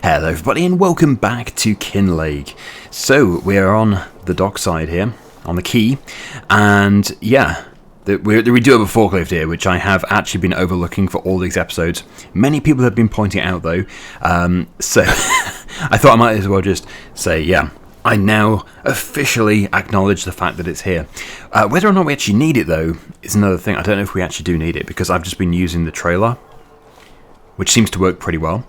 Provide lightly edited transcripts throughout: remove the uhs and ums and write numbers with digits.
Hello everybody and welcome back to Kinlaig. So we are on the dockside here, on the quay, and yeah, we do have a forklift here, which I have actually been overlooking for all these episodes. Many people have been pointing it out though, so I thought I might as well just say, yeah, I now officially acknowledge the fact that it's here. Whether or not we actually need it though is another thing. I don't know if we actually do need it, because I've just been using the trailer, which seems to work pretty well.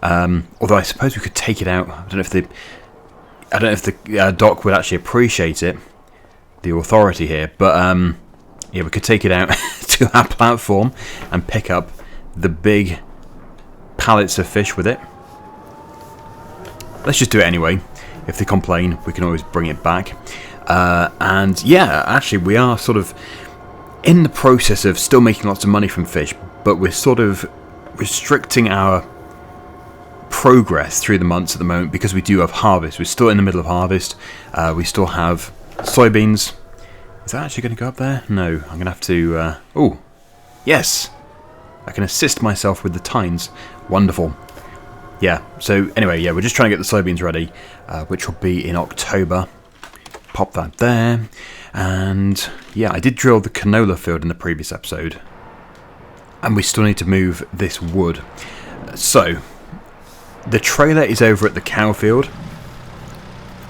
Although I suppose we could take it out. I don't know if the dock would actually appreciate it, the authority here. But yeah, we could take it out to our platform and pick up the big pallets of fish with it. Let's just do it anyway. If they complain, we can always bring it back. And yeah, actually, we are sort of in the process of still making lots of money from fish, but we're sort of restricting our progress through the months at the moment because we do have harvest. We're still in the middle of harvest. We still have soybeans. Is that actually going to go up there? No, I'm going to have to... oh, yes! I can assist myself with the tines. Wonderful. Yeah, so anyway, yeah, we're just trying to get the soybeans ready, which will be in October. Pop that there. And yeah, I did drill the canola field in the previous episode. And we still need to move this wood. So, the trailer is over at the cow field.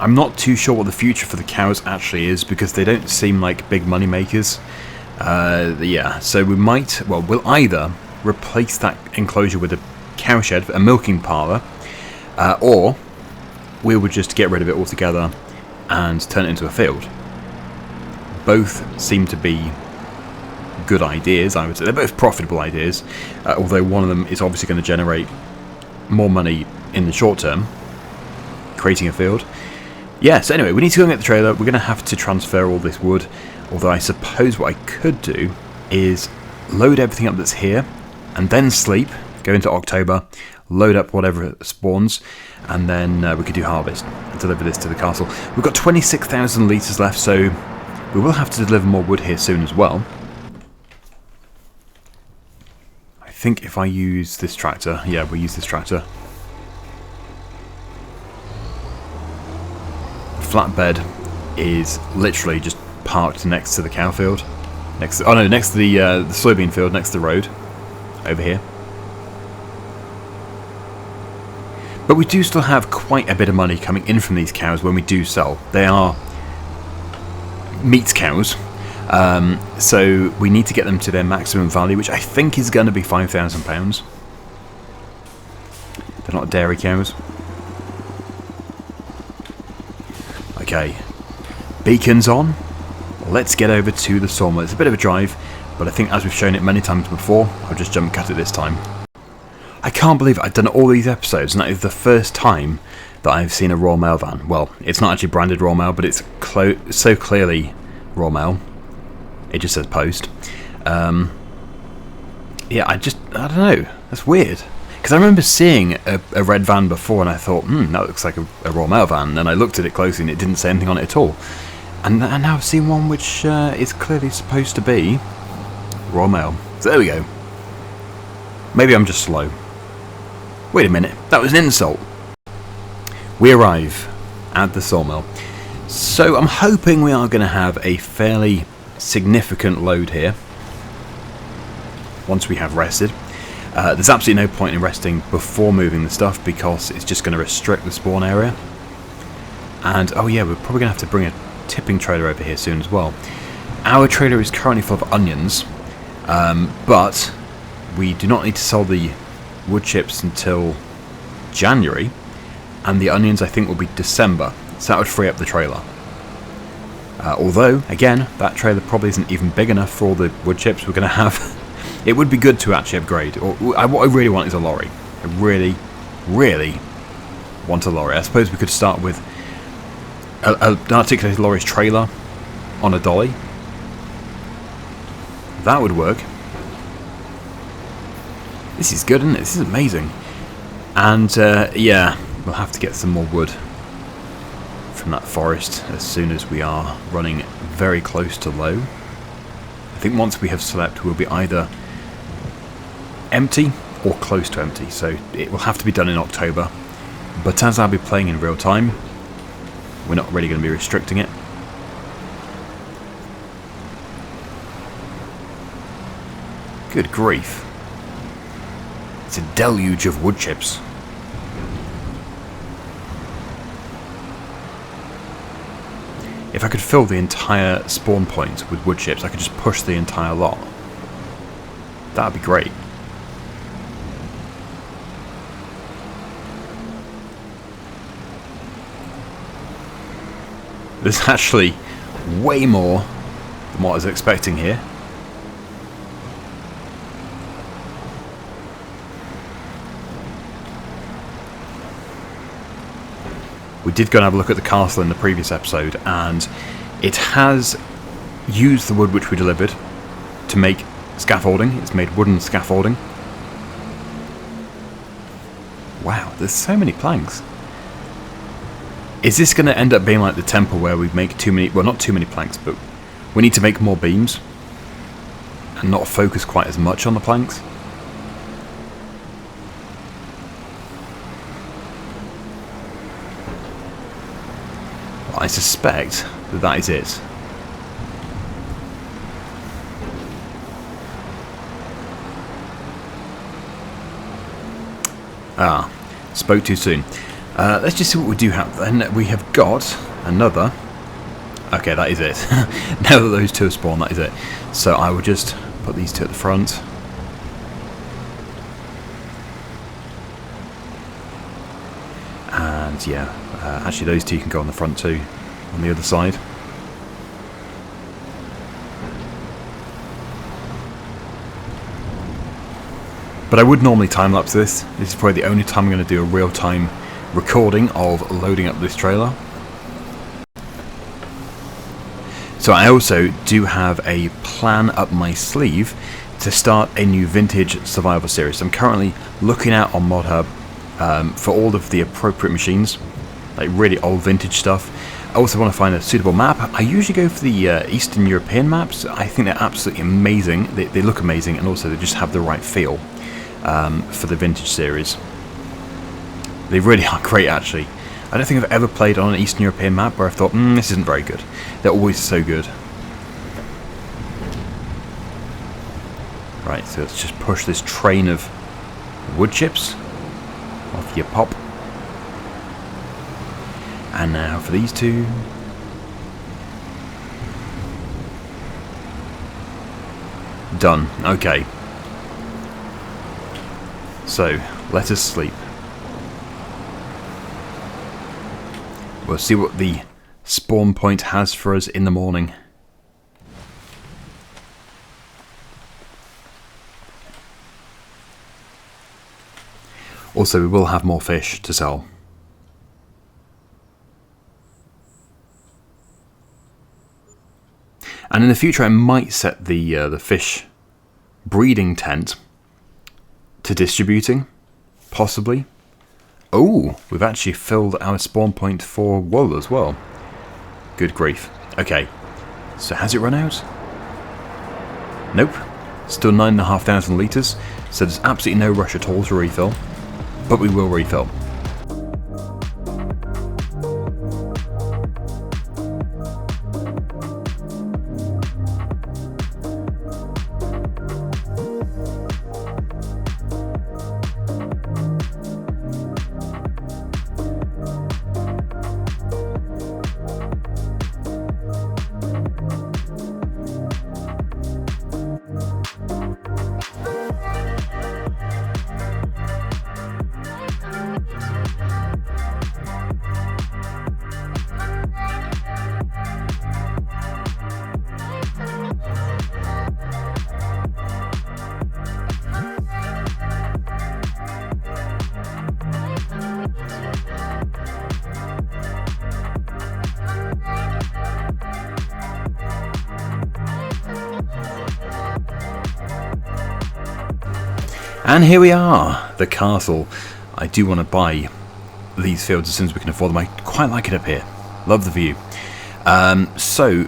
I'm not too sure what the future for the cows actually is, because they don't seem like big money makers. Yeah, so we might, well, we'll either replace that enclosure with a cow shed, a milking parlour, or we would just get rid of it altogether and turn it into a field. Both seem to be good ideas, I would say. They're both profitable ideas, although one of them is obviously going to generate more money in the short term, creating a field. Yeah, so anyway, we need to go and get the trailer. We're going to have to transfer all this wood, although I suppose what I could do is load everything up that's here, and then sleep, go into October, load up whatever spawns, and then we could do harvest and deliver this to the castle. We've got 26,000 litres left, so we will have to deliver more wood here soon as well. I think if I use this tractor, yeah, we'll use this tractor. The flatbed is literally just parked next to the cow field. Next to the soybean field, next to the road, over here. But we do still have quite a bit of money coming in from these cows when we do sell. They are meat cows. So we need to get them to their maximum value, which I think is going to be £5,000. They're not dairy cows. Okay, beacons on. Let's get over to the sawmill. It's a bit of a drive, but I think as we've shown it many times before, I'll just jump cut it this time. I can't believe I've done all these episodes, and that is the first time that I've seen a raw mail van. Well, it's not actually branded raw mail, but it's so clearly raw mail. It just says post. Yeah, I don't know. That's weird. Because I remember seeing a red van before, and I thought, that looks like a raw mail van. And then I looked at it closely, and it didn't say anything on it at all. And now I've seen one which is clearly supposed to be raw mail. So there we go. Maybe I'm just slow. Wait a minute, that was an insult. We arrive at the sawmill. So I'm hoping we are going to have a fairly significant load here once we have rested. There's absolutely no point in resting before moving the stuff, because it's just going to restrict the spawn area. And oh yeah, we're probably going to have to bring a tipping trailer over here soon as well. Our trailer is currently full of onions, but we do not need to sell the wood chips until January, and the onions I think will be December, so that would free up the trailer. Although, again, that trailer probably isn't even big enough for all the wood chips we're going to have. It would be good to actually upgrade. What I really want is a lorry. I really, really want a lorry. I suppose we could start with an articulated lorry's trailer on a dolly. That would work. This is good, isn't it? This is amazing. And yeah, we'll have to get some more wood from that forest as soon as we are running very close to low. I think once we have slept, we'll be either empty or close to empty, so it will have to be done in October. But as I'll be playing in real time, we're not really going to be restricting it. Good grief. It's a deluge of wood chips. If I could fill the entire spawn point with wood chips, I could just push the entire lot. That would be great. There's actually way more than what I was expecting here. We did go and have a look at the castle in the previous episode, and it has used the wood which we delivered to make scaffolding. It's made wooden scaffolding. Wow, there's so many planks. Is this going to end up being like the temple where we make too many, well, not too many planks, but we need to make more beams and not focus quite as much on the planks? Well, I suspect that that is it. Ah, spoke too soon. Let's just see what we do have then. We have got another. Okay, that is it. Now that those two have spawned, that is it. So I will just put these two at the front. And yeah, actually those two can go on the front too, on the other side. But I would normally time-lapse this. This is probably the only time I'm going to do a real-time recording of loading up this trailer. So I also do have a plan up my sleeve to start a new vintage survival series. I'm currently looking out on ModHub for all of the appropriate machines, like really old vintage stuff. I also want to find a suitable map. I usually go for the Eastern European maps. I think they're absolutely amazing. They look amazing, and also they just have the right feel for the vintage series. They really are great, actually. I don't think I've ever played on an Eastern European map where I thought, this isn't very good. They're always so good. Right, so let's just push this train of wood chips. Off you pop. And now for these two. Done. Okay. So, let us sleep. We'll see what the spawn point has for us in the morning. Also, we will have more fish to sell. And in the future, I might set the fish breeding tent to distributing, possibly. Oh, we've actually filled our spawn point for wool as well. Good grief. Okay, so has it run out? Nope. Still 9,500 litres, so there's absolutely no rush at all to refill. But we will refill. And here we are, the castle. I do want to buy these fields as soon as we can afford them. I quite like it up here. Love the view. So,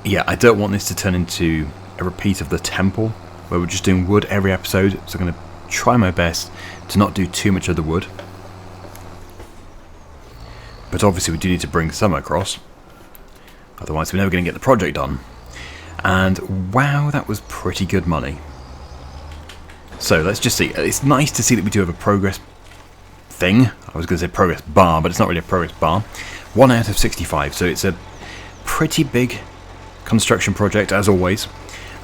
yeah, I don't want this to turn into a repeat of the temple, where we're just doing wood every episode. So I'm going to try my best to not do too much of the wood. but obviously we do need to bring some across. Otherwise we're never going to get the project done. And wow, that was pretty good money. So let's just see. It's nice to see that we do have a progress thing. I was going to say progress bar, but it's not really a progress bar. 1 out of 65, so it's a pretty big construction project as always.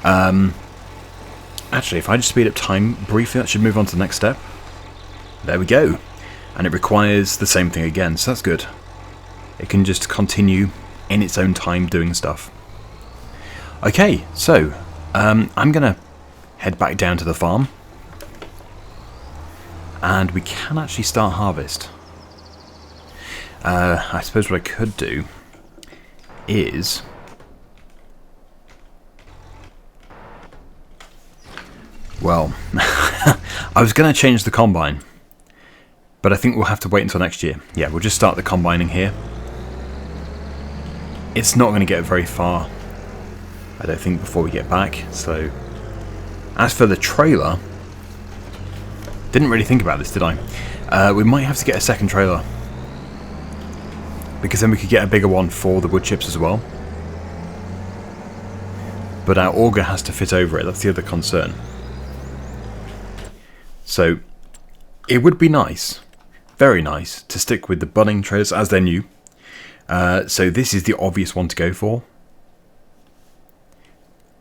Actually, if I just speed up time briefly, that should move on to the next step. There we go. And it requires the same thing again, so that's good. It can just continue in its own time doing stuff. Okay, so I'm going to head back down to the farm. And we can actually start harvest. I suppose what I could do is... Well, I was going to change the combine, but I think we'll have to wait until next year. Yeah, we'll just start the combining here. It's not going to get very far, I don't think, before we get back. So, as for the trailer, didn't really think about this, did I? We might have to get a second trailer, because then we could get a bigger one for the wood chips as well. But our auger has to fit over it, that's the other concern. So, it would be nice, very nice, to stick with the budding trailers as they're new. So this is the obvious one to go for.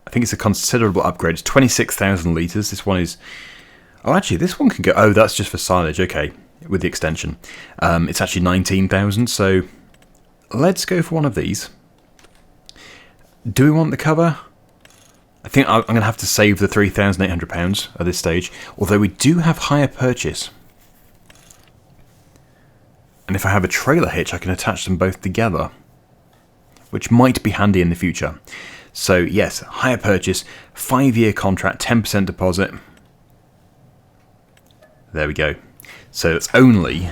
I think it's a considerable upgrade. It's 26,000 litres. This one is... Oh, actually, this one can go... Oh, that's just for silage. Okay, with the extension. It's actually 19,000, so let's go for one of these. Do we want the cover? I think I'm going to have to save the £3,800 at this stage, although we do have hire purchase. And if I have a trailer hitch, I can attach them both together, which might be handy in the future. So yes, hire purchase, 5-year contract, 10% deposit. There we go. So it's only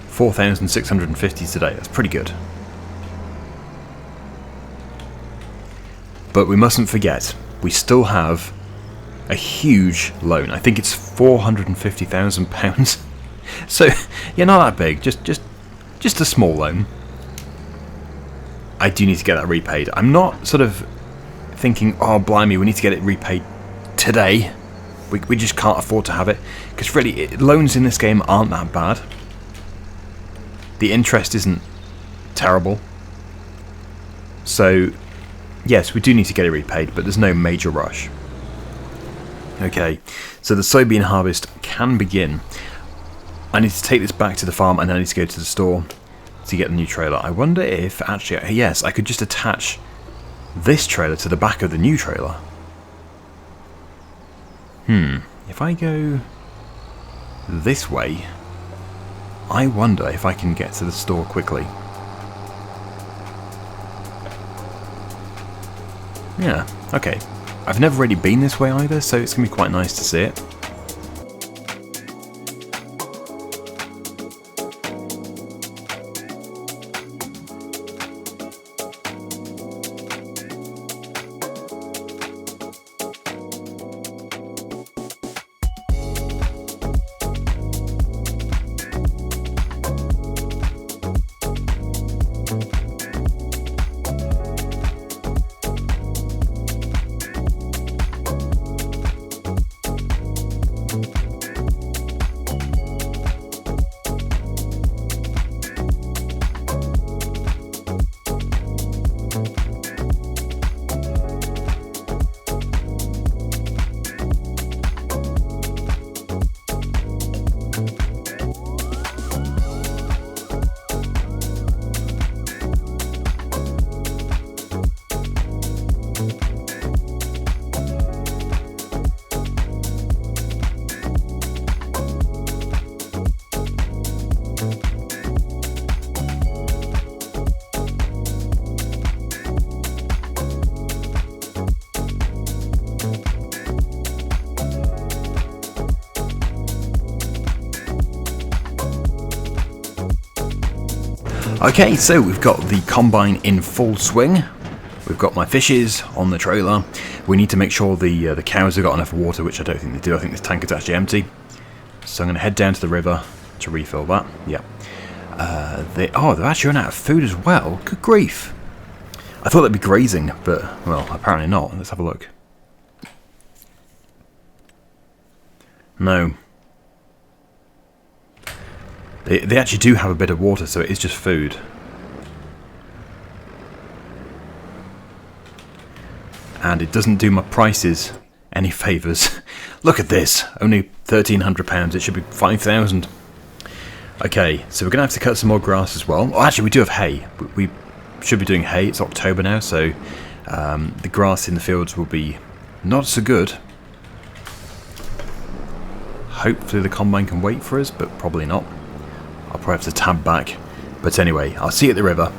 4,650 today. That's pretty good. But we mustn't forget, we still have a huge loan. I think it's £450,000. So, yeah, not that big. Just a small loan. I do need to get that repaid. I'm not sort of thinking, oh, blimey, we need to get it repaid today. We just can't afford to have it. Because really, loans in this game aren't that bad. The interest isn't terrible. So, yes, we do need to get it repaid, but there's no major rush. Okay, so the soybean harvest can begin. I need to take this back to the farm and then I need to go to the store to get the new trailer. I wonder if, actually, yes, I could just attach this trailer to the back of the new trailer. If I go this way, I wonder if I can get to the store quickly. Yeah, okay. I've never really been this way either, so it's going to be quite nice to see it. Okay, so we've got the combine in full swing. We've got my fishes on the trailer. We need to make sure the cows have got enough water, which I don't think they do. I think this tank is actually empty. So I'm going to head down to the river to refill that. Yeah. They've actually run out of food as well. Good grief. I thought they'd be grazing, but, well, apparently not. Let's have a look. No. They actually do have a bit of water, so it is just food. And it doesn't do my prices any favours. Look at this. Only £1,300. It should be 5,000. Okay, so we're going to have to cut some more grass as well. Oh, actually, we do have hay. We should be doing hay. It's October now, so the grass in the fields will be not so good. Hopefully the combine can wait for us, but probably not. I'll probably have to tab back. But anyway, I'll see you at the river.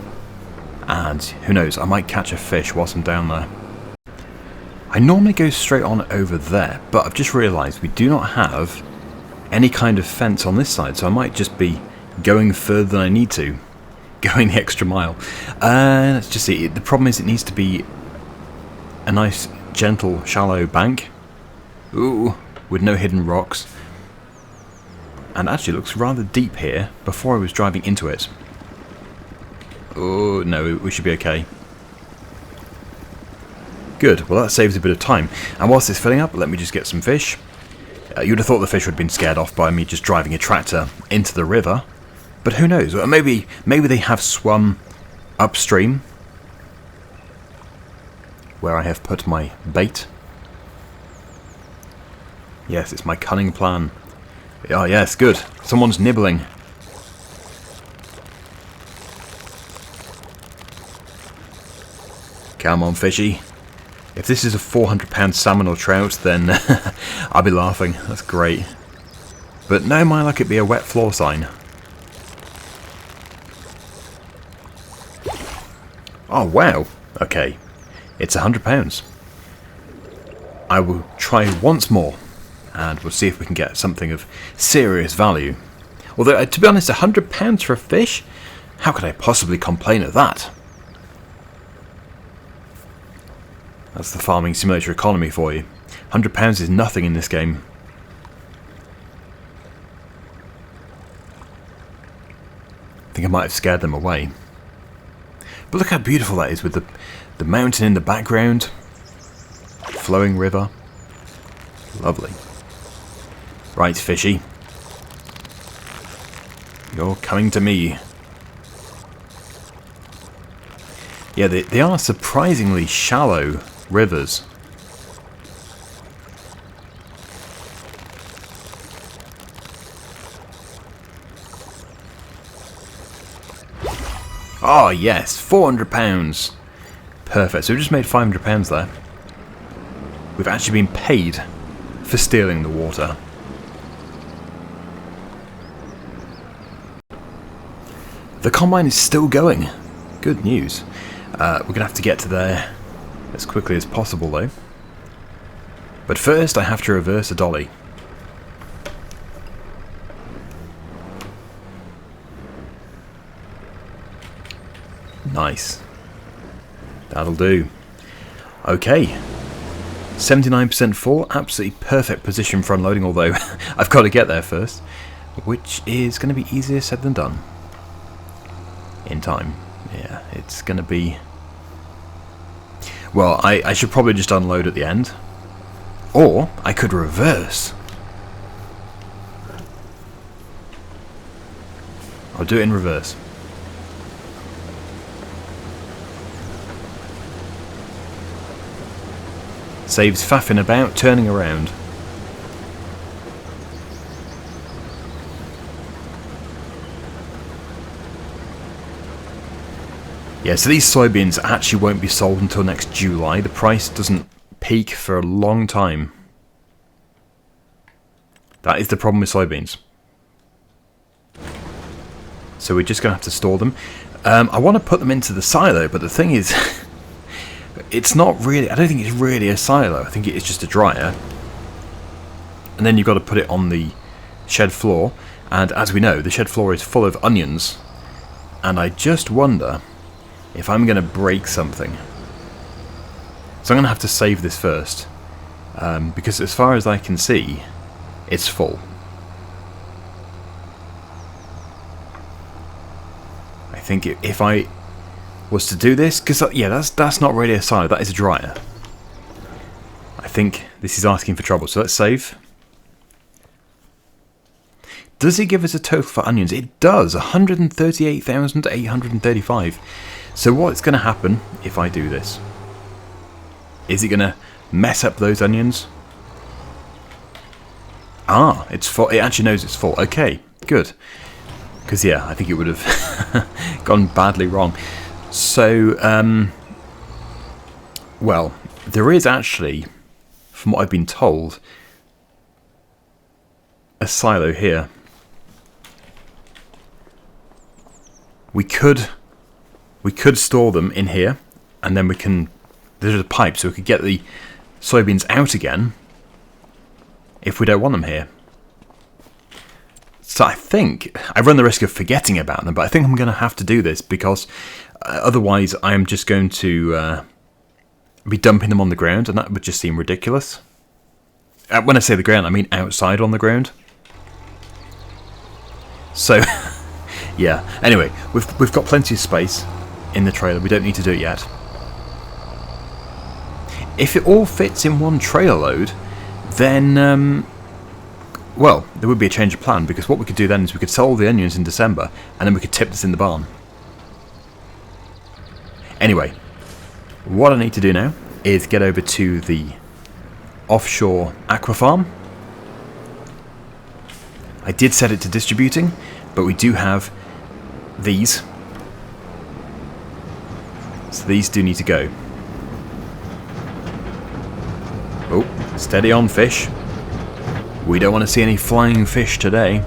And who knows, I might catch a fish whilst I'm down there. I normally go straight on over there, but I've just realised we do not have any kind of fence on this side, so I might just be going further than I need to. Going the extra mile. Let's just see. The problem is it needs to be a nice, gentle, shallow bank. Ooh, with no hidden rocks. And actually it looks rather deep here before I was driving into it. Oh, no, we should be okay. Good, well that saves a bit of time. And whilst it's filling up, let me just get some fish. You'd have thought the fish would have been scared off by me just driving a tractor into the river. But who knows, maybe they have swum upstream where I have put my bait. Yes, it's my cunning plan. Oh yes, good. Someone's nibbling. Come on, fishy. If this is a 400-pound salmon or trout, then I'll be laughing. That's great. But no, my luck, it'd be a wet floor sign. Oh, wow. Okay. It's £100. I will try once more, and we'll see if we can get something of serious value. Although, to be honest, £100 for a fish? How could I possibly complain at that? That's the farming simulator economy for you. £100 is nothing in this game. I think I might have scared them away. But look how beautiful that is with the mountain in the background. Flowing river. Lovely. Right, fishy. You're coming to me. Yeah, they are surprisingly shallow rivers. Oh yes, £400. Perfect. So we've just made £500 there. We've actually been paid for stealing the water. The combine is still going. Good news. We're going to have to get to there as quickly as possible though. But first I have to reverse a dolly. Nice. That'll do. Okay. 79% full. Absolutely perfect position for unloading, although I've got to get there first. Which is going to be easier said than done. In time. Yeah, it's going to be... Well, I should probably just unload at the end. Or I could reverse. I'll do it in reverse. Saves faffing about, turning around. Yeah, so these soybeans actually won't be sold until next July. The price doesn't peak for a long time. That is the problem with soybeans. So we're just going to have to store them. I want to put them into the silo, but the thing is... It's not really, I don't think it's really a silo. I think it's just a dryer. And then you've got to put it on the shed floor. And as we know, the shed floor is full of onions. And I just wonder if I'm going to break something. So I'm going to have to save this first. Because as far as I can see, it's full. think if I was to do this, because yeah, that's not really a silo, that is a dryer. I think this is asking for trouble, so let's save. Does it give us a total for onions? It does, 138,835. So what's going to happen if I do this? Is it going to mess up those onions? Ah, it's full. It actually knows it's full. Okay, good. Because yeah, I think it would have gone badly wrong. So, well, there is actually, from what I've been told, a silo here. We could store them in here, and then we can. There's a pipe, so we could get the soybeans out again if we don't want them here. So I think I run the risk of forgetting about them, but I think I'm going to have to do this because otherwise I am just going to be dumping them on the ground, and that would just seem ridiculous. When I say the ground, I mean outside on the ground. So. Yeah, anyway, we've got plenty of space in the trailer, we don't need to do it yet. If it all fits in one trailer load, then, well, there would be a change of plan, because what we could do then is we could sell all the onions in December, and then we could tip this in the barn. Anyway, what I need to do now is get over to the offshore aquafarm. I did set it to distributing, but we do have these, so these do need to go. Oh, steady on, fish. We don't want to see any flying fish today.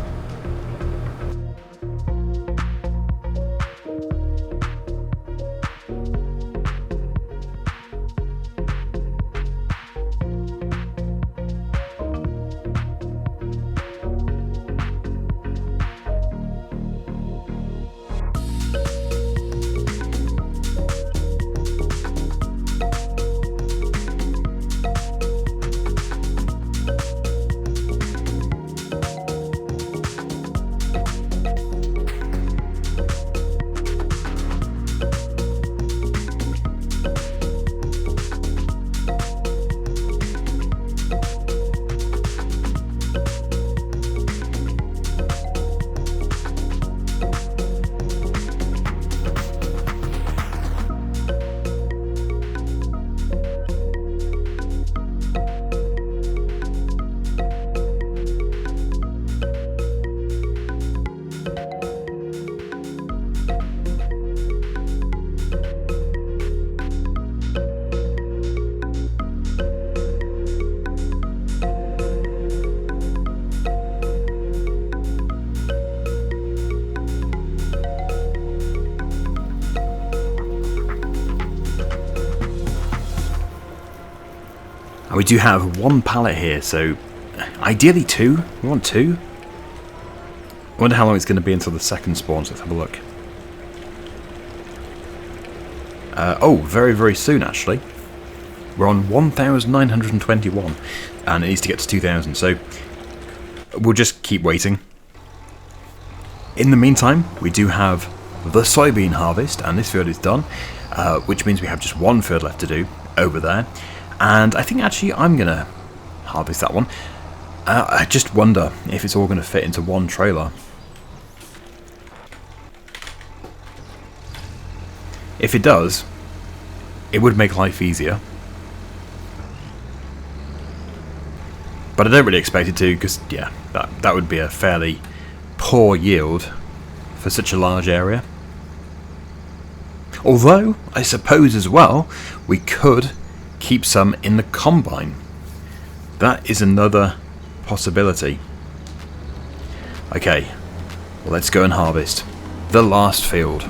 We do have one pallet here, so ideally two. We want two. I wonder how long it's going to be until the second spawns. Let's have a look. Oh, very, very soon, actually. We're on 1,921, and it needs to get to 2,000, so we'll just keep waiting. In the meantime, we do have the soybean harvest, and this field is done, which means we have just one field left to do over there. And I think actually I'm going to harvest that one. I just wonder if it's all going to fit into one trailer. If it does, it would make life easier. But I don't really expect it to, because yeah, that would be a fairly poor yield for such a large area. Although, I suppose as well, we could keep some in the combine. That is another possibility. Okay, well, let's go and harvest the last field.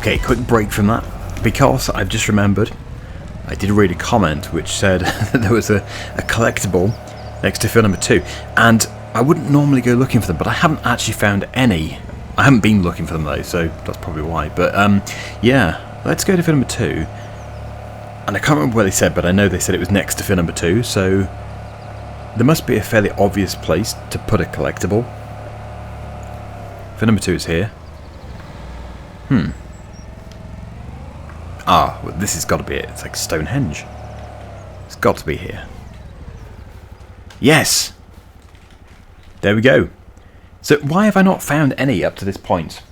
Okay, quick break from that, because I've just remembered I did read a comment which said that there was a collectible next to field number 2, and I wouldn't normally go looking for them, but I haven't actually found any. I haven't been looking for them though, so that's probably why. But yeah, let's go to field number 2, and I can't remember what they said, but I know they said it was next to field number 2, so there must be a fairly obvious place to put a collectible. Field number 2 is here. Ah, well, this has got to be it. It's like Stonehenge. It's got to be here. Yes! There we go. So why have I not found any up to this point?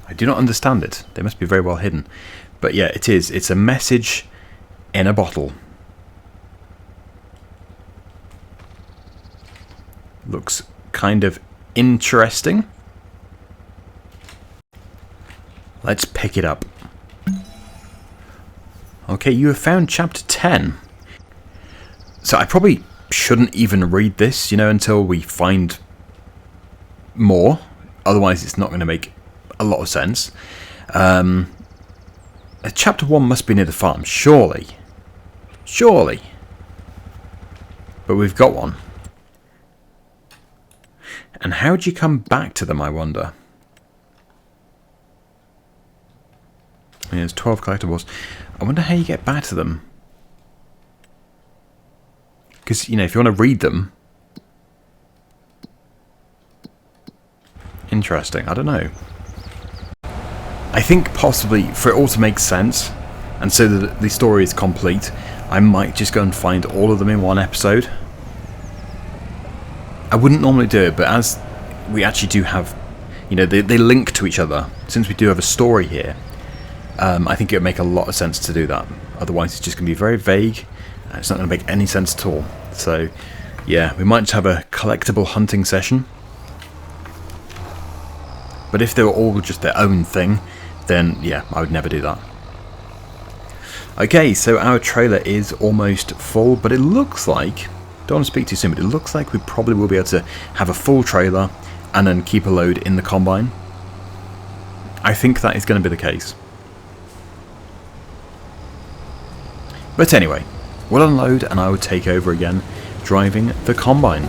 I do not understand it. They must be very well hidden. But yeah, it is. It's a message in a bottle. Looks kind of interesting. Let's pick it up. Okay, you have found chapter 10. So I probably shouldn't even read this, you know, until we find more. Otherwise, it's not going to make a lot of sense. Chapter 1 must be near the farm, surely. Surely. But we've got one. And how'd you come back to them, I wonder? There's 12 collectibles. I wonder how you get back to them. Because, you know, if you want to read them... Interesting, I don't know. I think possibly, for it all to make sense, and so that the story is complete, I might just go and find all of them in one episode. I wouldn't normally do it, but as we actually do have... You know, they link to each other. Since we do have a story here, I think it would make a lot of sense to do that. Otherwise it's just going to be very vague, and it's not going to make any sense at all. So, yeah, we might just have a collectible hunting session. But if they were all just their own thing, then, yeah, I would never do that. Okay, so our trailer is almost full, but it looks like... Don't want to speak too soon, but it looks like we probably will be able to have a full trailer and then keep a load in the combine. I think that is going to be the case. But anyway, we'll unload and I will take over again, driving the combine.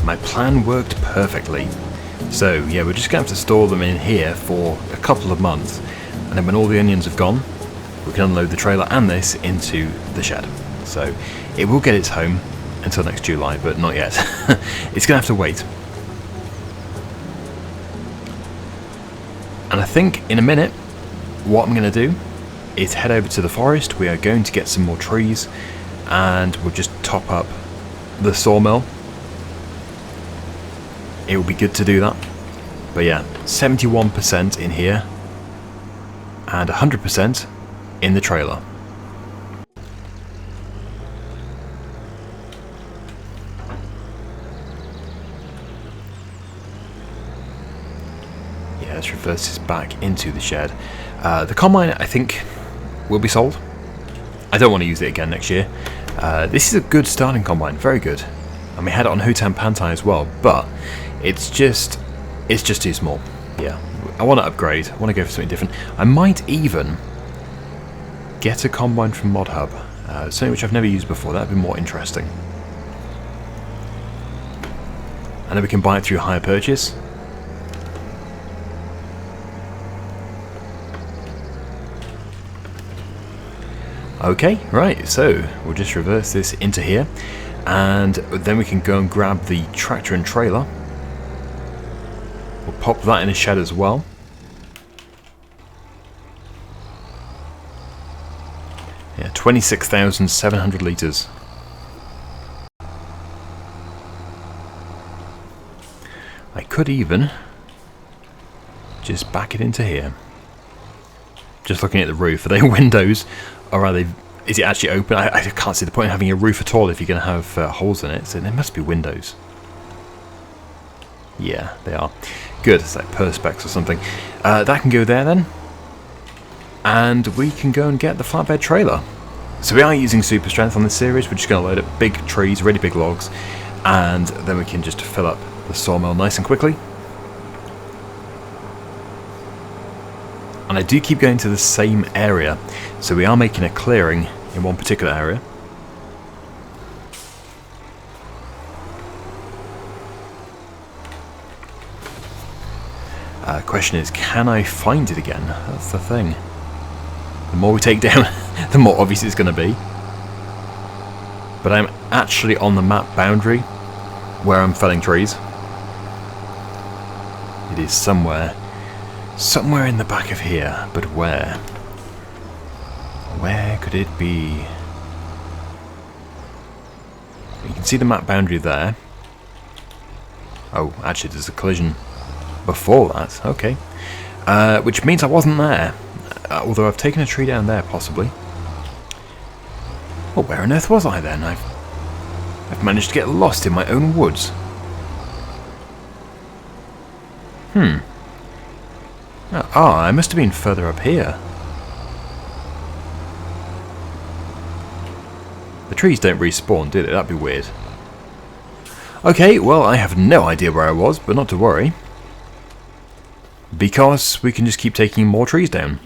My plan worked perfectly. So yeah, we're just going to have to store them in here for a couple of months, and then when all the onions have gone, we can unload the trailer and this into the shed. So it will get its home until next July, but not yet. It's going to have to wait. And I think in a minute, what I'm going to do is head over to the forest. We are going to get some more trees, and we'll just top up the sawmill. It will be good to do that. But yeah, 71% in here and 100% in the trailer. let's reverse this back into the shed. The combine, I think, will be sold. I don't want to use it again next year. This is a good starting combine, very good. And we had it on Hutan Pantai as well, but it's just too small. Yeah, I want to upgrade. I want to go for something different. I might even get a combine from Mod Hub, something which I've never used before. That'd be more interesting. And then we can buy it through hire purchase. Okay, right, so we'll just reverse this into here, and then we can go and grab the tractor and trailer. We'll pop that in a shed as well. Yeah, 26,700 litres. I could even just back it into here. Just looking at the roof, are they windows? Or are they? Is it actually open? I can't see the point in having a roof at all if you're going to have holes in it. So there must be windows. Yeah, they are. Good. It's like perspex or something. That can go there then. And we can go and get the flatbed trailer. So we are using super strength on this series. We're just going to load up big trees, really big logs, and then we can just fill up the sawmill nice and quickly. And I do keep going to the same area, so we are making a clearing in one particular area. Question is, can I find it again? That's the thing. The more we take down, the more obvious it's going to be. But I'm actually on the map boundary where I'm felling trees. It is somewhere in the back of here, but where? Where could it be? You can see the map boundary there. Oh, actually there's a collision before that, okay. Which means I wasn't there. Although I've taken a tree down there, possibly. Well, where on earth was I then? I've managed to get lost in my own woods. I must have been further up here. The trees don't respawn, do they? That'd be weird. Okay, well, I have no idea where I was, but not to worry. Because we can just keep taking more trees down.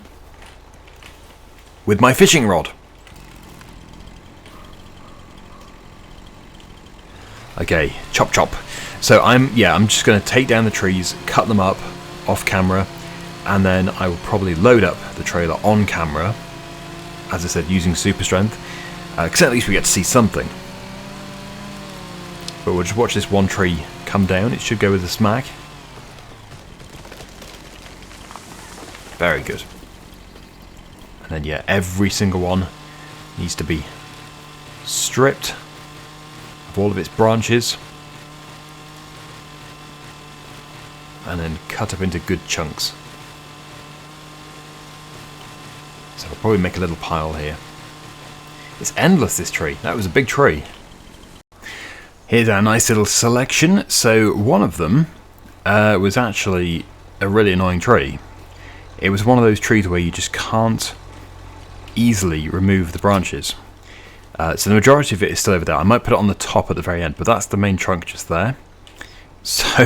With my fishing rod. Okay, chop chop. So I'm just going to take down the trees, cut them up off camera, and then I will probably load up the trailer on camera, as I said, using super strength, because at least we get to see something. But we'll just watch this one tree come down. It should go with a smack. Very good. And then yeah, every single one needs to be stripped of all of its branches and then cut up into good chunks. So I'll probably make a little pile here. It's endless, this tree. That was a big tree. Here's our nice little selection. So one of them was actually a really annoying tree. It was one of those trees where you just can't easily remove the branches. So the majority of it is still over there. I might put it on the top at the very end, but that's the main trunk just there. So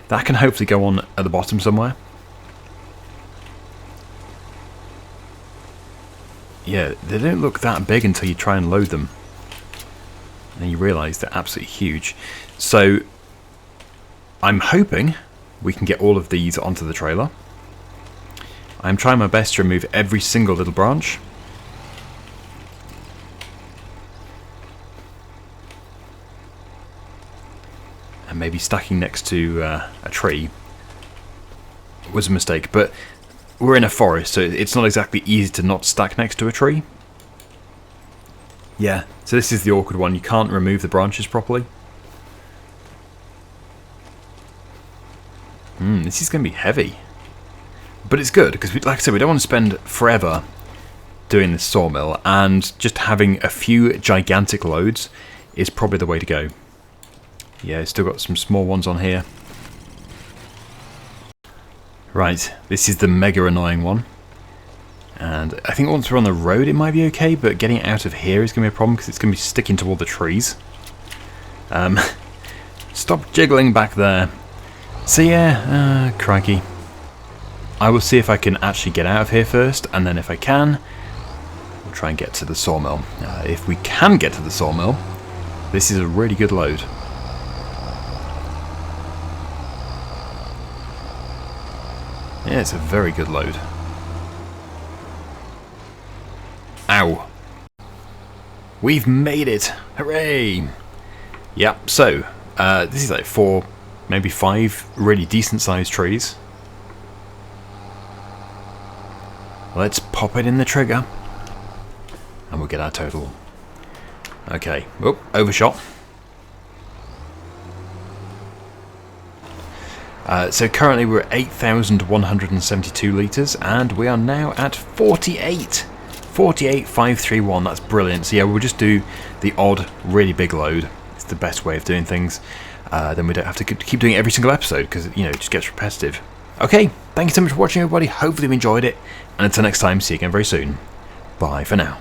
that can hopefully go on at the bottom somewhere. Yeah, they don't look that big until you try and load them. And then you realise they're absolutely huge. So I'm hoping we can get all of these onto the trailer. I'm trying my best to remove every single little branch. And maybe stacking next to a tree was a mistake, but we're in a forest, so it's not exactly easy to not stack next to a tree. Yeah, so this is the awkward one. You can't remove the branches properly. This is going to be heavy. But it's good, because like I said, we don't want to spend forever doing this sawmill, and just having a few gigantic loads is probably the way to go. Yeah, still got some small ones on here. Right, this is the mega annoying one. And I think once we're on the road it might be okay, but getting it out of here is going to be a problem because it's going to be sticking to all the trees. Stop jiggling back there. So yeah, crikey. I will see if I can actually get out of here first, and then if I can, we'll try and get to the sawmill. If we can get to the sawmill, this is a really good load. Yeah, it's a very good load. Ow. We've made it! Hooray! Yep, so, this is like 4, maybe 5 really decent sized trees. Let's pop it in the trigger. And we'll get our total. Okay, oh, overshot. So currently we're at 8,172 litres, and we are now at 48. 48,531, that's brilliant. So yeah, we'll just do the odd, really big load. It's the best way of doing things. Then we don't have to keep doing it every single episode, because, you know, it just gets repetitive. Okay, thank you so much for watching, everybody. Hopefully you enjoyed it. And until next time, see you again very soon. Bye for now.